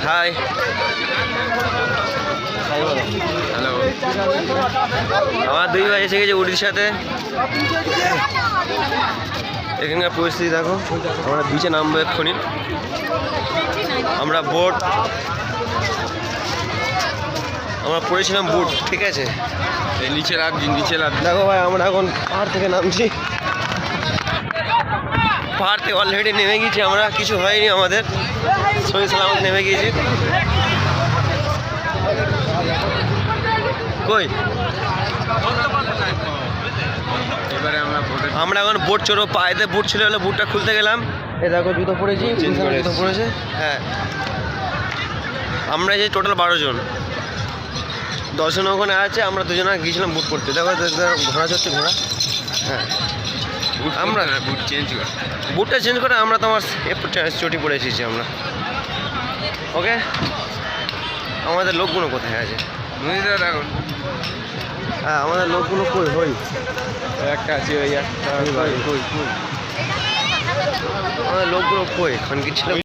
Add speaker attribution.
Speaker 1: Hi
Speaker 2: hello.
Speaker 1: আমার দুই ভাই এসে গেছে উড়ির সাথে। এখানকার পরিস্থিতি দেখো, আমরা বিচে নামবো এক্ষুনি। আমরা পড়েছিলাম বুট, ঠিক আছে।
Speaker 2: নিচে লাভ
Speaker 1: দেখো ভাই, আমরা এখন পাহাড় থেকে নামছি। পাহাড় থেকে অলরেডি নেমে গেছি আমরা, কিছু হয়নি আমাদের, সহি সালামত নেমে গিয়েছি। কই
Speaker 2: এবারে
Speaker 1: আমরা এখন বোট চড়ো, পায়েতে বুট ছিল, হলে বুটটা খুলতে গেলাম। এই দেখো জুতো পরেছি, জুতো পরেছে। হ্যাঁ, আমরা যে টোটাল 12 জন, 10 জন ওখানে আছে, আমরা দুজনে গিয়েছিলাম বুট পরতে। দেখো ঘোড়া চড়ছে, ঘোড়া। হ্যাঁ, আমরা বুটটা চেঞ্জ করে আমরা তোমার চটি পরে এসেছি আমরা। ওকে, আমাদের লোকগুলো কোথায় আছে?
Speaker 2: এখন
Speaker 1: হ্যাঁ, আমাদের লোকগুলো কই হই
Speaker 2: একটা আছে ওই একটা
Speaker 1: আমাদের লোকগুলো কই, এখন কি ছিল?